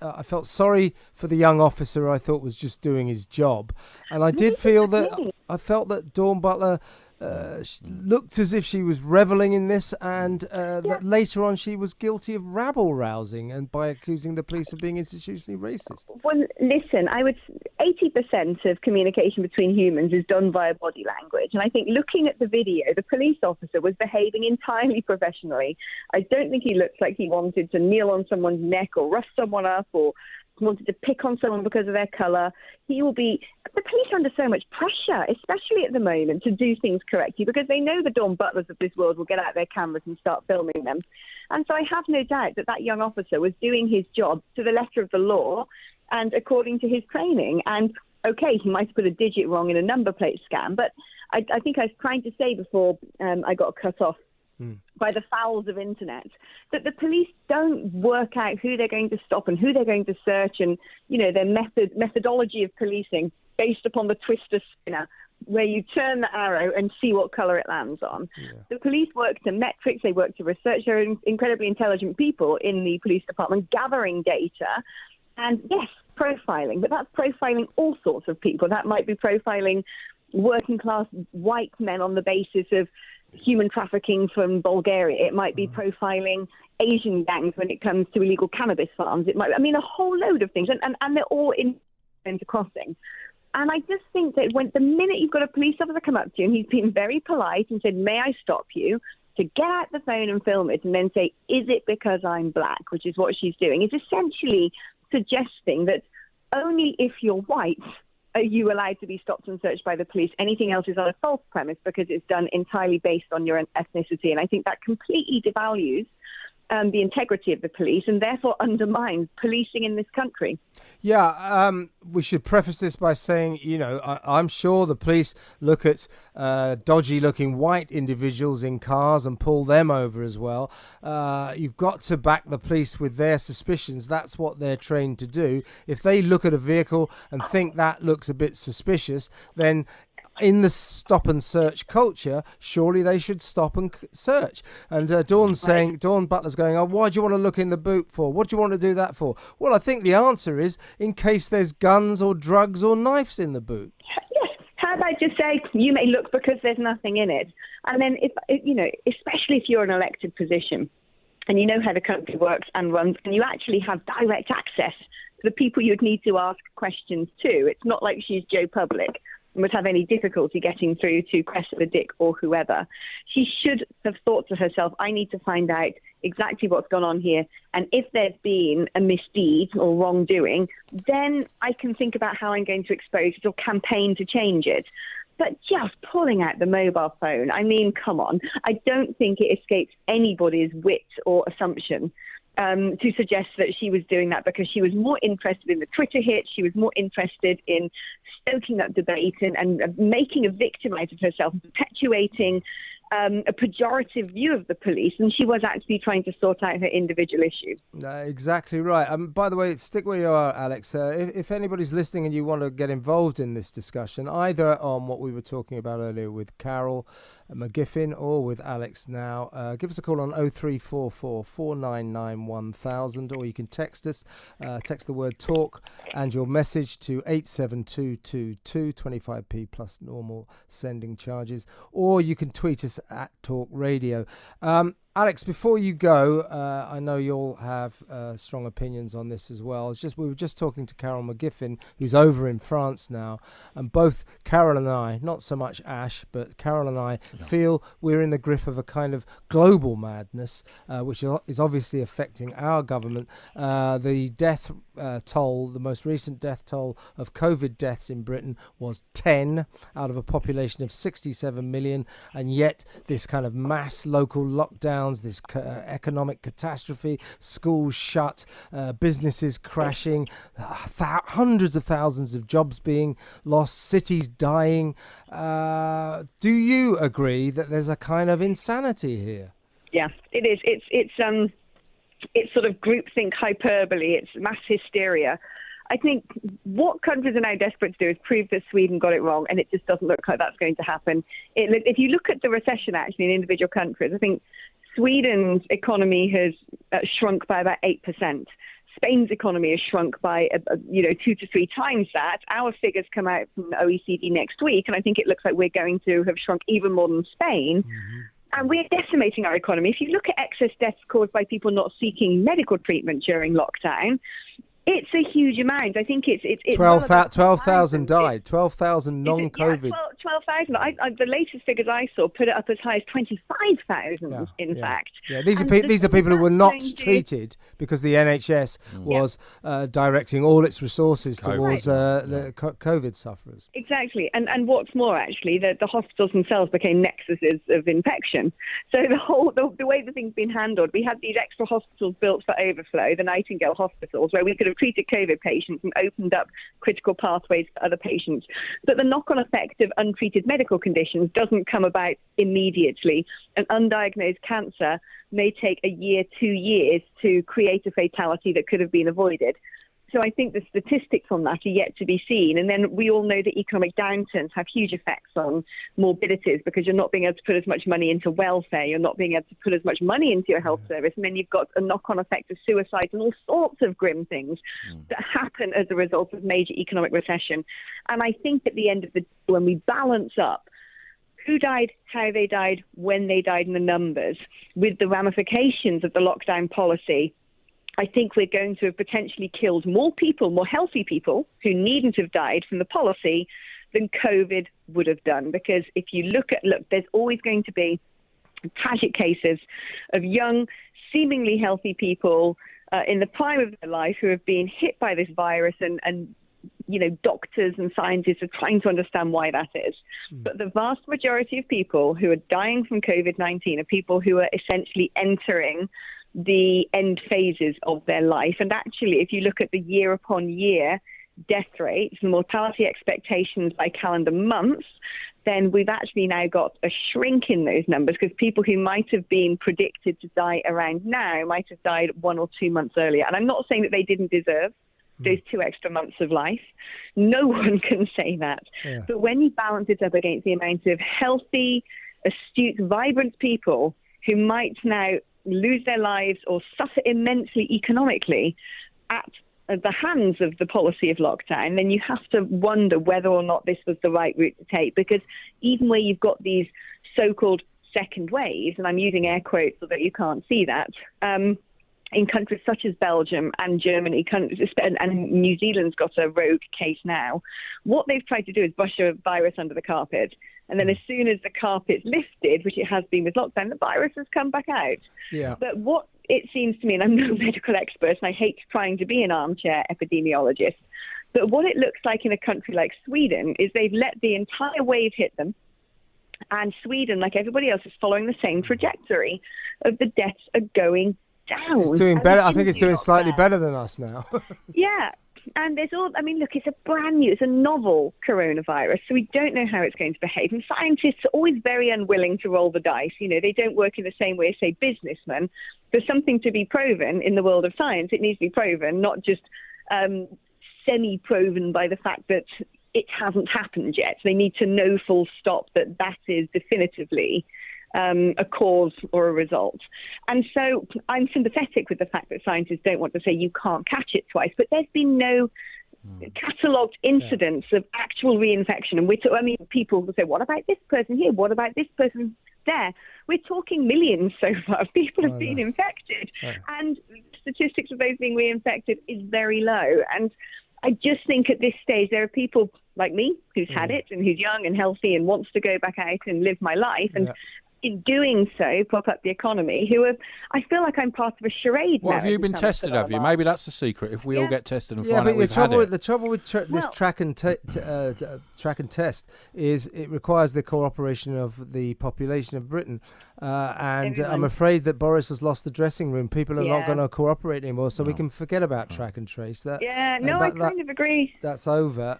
I felt sorry for the young officer I thought was just doing his job. And I did feel that I felt that Dawn Butler looked as if she was reveling in this, and that later on she was guilty of rabble rousing and by accusing the police of being institutionally racist. Well, listen, 80% of communication between humans is done via body language. And I think looking at the video, the police officer was behaving entirely professionally. I don't think he looked like he wanted to kneel on someone's neck or rough someone up or wanted to pick on someone because of their colour. The police are under so much pressure, especially at the moment, to do things correctly because they know the Dawn Butlers of this world will get out their cameras and start filming them. And so I have no doubt that young officer was doing his job to the letter of the law and according to his training. And okay, he might have put a digit wrong in a number plate scan, but I think I was trying to say before I got cut off by the fouls of internet, that the police don't work out who they're going to stop and who they're going to search, and their methodology of policing based upon the twister spinner, where you turn the arrow and see what colour it lands on. Yeah. The police work to metrics, they work to research. They're incredibly intelligent people in the police department gathering data, and yes, profiling, but that's profiling all sorts of people. That might be profiling working class white men on the basis of human trafficking from Bulgaria. It might be profiling Asian gangs when it comes to illegal cannabis farms. It might, a whole load of things, and they're all intercrossing. And I just think that the minute you've got a police officer come up to you and he's been very polite and said, "May I stop you?" to get out the phone and film it and then say, "Is it because I'm black?" which is what she's doing, is essentially suggesting that only if you're white are you allowed to be stopped and searched by the police. Anything else is on a false premise because it's done entirely based on your ethnicity. And I think that completely devalues the integrity of the police and therefore undermines policing in this country. Yeah, we should preface this by saying, I'm sure the police look at dodgy-looking white individuals in cars and pull them over as well. You've got to back the police with their suspicions. That's what they're trained to do. If they look at a vehicle and think that looks a bit suspicious, then in the stop and search culture, surely they should stop and search. And Dawn Butler's going, "Oh, why do you want to look in the boot for? What do you want to do that for?" Well, I think the answer is in case there's guns or drugs or knives in the boot. Yes. How about just say, you may look because there's nothing in it. And then, especially if you're in an elected position and you know how the country works and runs, and you actually have direct access to the people you'd need to ask questions to. It's not like she's Joe Public and would have any difficulty getting through to Cressida Dick or whoever. She should have thought to herself, I need to find out exactly what's gone on here. And if there's been a misdeed or wrongdoing, then I can think about how I'm going to expose it or campaign to change it. But just pulling out the mobile phone, come on. I don't think it escapes anybody's wit or assumption to suggest that she was doing that because she was more interested in the Twitter hit. She was more interested in stoking up debate and making a victim out of herself and perpetuating a pejorative view of the police, and she was actually trying to sort out her individual issue. Exactly right. By the way, stick where you are, Alex. If anybody's listening and you want to get involved in this discussion, either on what we were talking about earlier with Carol McGiffin or with Alex now, give us a call on 0344 499 1000, or you can text us. Text the word talk and your message to 87222, 25p plus normal sending charges, or you can tweet us at Talk Radio. Alex, before you go, I know you'll have strong opinions on this as well. We were just talking to Carol McGiffin, who's over in France now, and both Carol and I, not so much Ash, but Carol and I feel we're in the grip of a kind of global madness, which is obviously affecting our government. The death toll, the most recent death toll of COVID deaths in Britain was 10 out of a population of 67 million, and yet this kind of mass local lockdown, this economic catastrophe, schools shut, businesses crashing, hundreds of thousands of jobs being lost, cities dying. Do you agree that there's a kind of insanity here? Yeah, it is. It's sort of groupthink hyperbole. It's mass hysteria. I think what countries are now desperate to do is prove that Sweden got it wrong, and it just doesn't look like that's going to happen. If you look at the recession actually in individual countries, I think Sweden's economy has shrunk by about 8%. Spain's economy has shrunk by 2 to 3 times that. Our figures come out from the OECD next week, and I think it looks like we're going to have shrunk even more than Spain. Mm-hmm. And we're decimating our economy. If you look at excess deaths caused by people not seeking medical treatment during lockdown, it's a huge amount. I think it's 12,000 died. 12,000 non-COVID. 12,000. The latest figures I saw put it up as high as 25,000. In fact. Yeah, these are people who were not treated because the NHS was directing all its resources towards the COVID sufferers. Exactly, and what's more, actually, the hospitals themselves became nexuses of infection. So the way the thing's been handled, we had these extra hospitals built for overflow, the Nightingale hospitals, where we could have treated COVID patients and opened up critical pathways for other patients. But the knock-on effect of untreated medical conditions doesn't come about immediately. An undiagnosed cancer may take a year, 2 years to create a fatality that could have been avoided. So I think the statistics on that are yet to be seen. And then we all know that economic downturns have huge effects on morbidities because you're not being able to put as much money into welfare, you're not being able to put as much money into your health service, and then you've got a knock-on effect of suicides and all sorts of grim things that happen as a result of major economic recession. And I think at the end of the day, when we balance up who died, how they died, when they died, and the numbers, with the ramifications of the lockdown policy, I think we're going to have potentially killed more people, more healthy people who needn't have died from the policy than COVID would have done. Because if you look, there's always going to be tragic cases of young, seemingly healthy people in the prime of their life who have been hit by this virus, and doctors and scientists are trying to understand why that is. But the vast majority of people who are dying from COVID-19 are people who are essentially entering the end phases of their life. And actually, if you look at the year upon year death rates and mortality expectations by calendar months, then we've actually now got a shrink in those numbers, because people who might have been predicted to die around now might have died 1 or 2 months earlier. And I'm not saying that they didn't deserve those 2 extra months of life. No one can say that. Yeah. But when you balance it up against the amount of healthy, astute, vibrant people who might now lose their lives or suffer immensely economically at the hands of the policy of lockdown, then you have to wonder whether or not this was the right route to take. Because even where you've got these so-called second waves, and I'm using air quotes so that you can't see that, in countries such as Belgium and Germany, and New Zealand's got a rogue case now, what they've tried to do is brush a virus under the carpet. And then as soon as the carpet's lifted, which it has been with lockdown, the virus has come back out. Yeah. But what it seems to me, and I'm no medical expert, and I hate trying to be an armchair epidemiologist, but what it looks like in a country like Sweden is they've let the entire wave hit them. And Sweden, like everybody else, is following the same trajectory of the deaths are going down. It's doing better. I think it's doing slightly better than us now. Yeah. And look, it's a novel coronavirus, so we don't know how it's going to behave. And scientists are always very unwilling to roll the dice. They don't work in the same way as, say, businessmen. For something to be proven in the world of science, it needs to be proven, not just semi-proven by the fact that it hasn't happened yet. They need to know full stop that is definitively a cause or a result. And so I'm sympathetic with the fact that scientists don't want to say you can't catch it twice, but there's been no catalogued incidents of actual reinfection. And people will say, what about this person here? What about this person there? We're talking millions so far. People have been infected, and statistics of those being reinfected is very low. And I just think at this stage there are people like me who's had it and who's young and healthy and wants to go back out and live my life, and in doing so, prop up the economy, I feel like I'm part of a charade. What, have you been tested, have you? Maybe that's the secret. If we all get tested and find out we've had it. The trouble with this track and test is it requires the cooperation of the population of Britain. And I'm afraid that Boris has lost the dressing room. People are not going to cooperate anymore, so we can forget about track and trace. I kind of agree. That's over.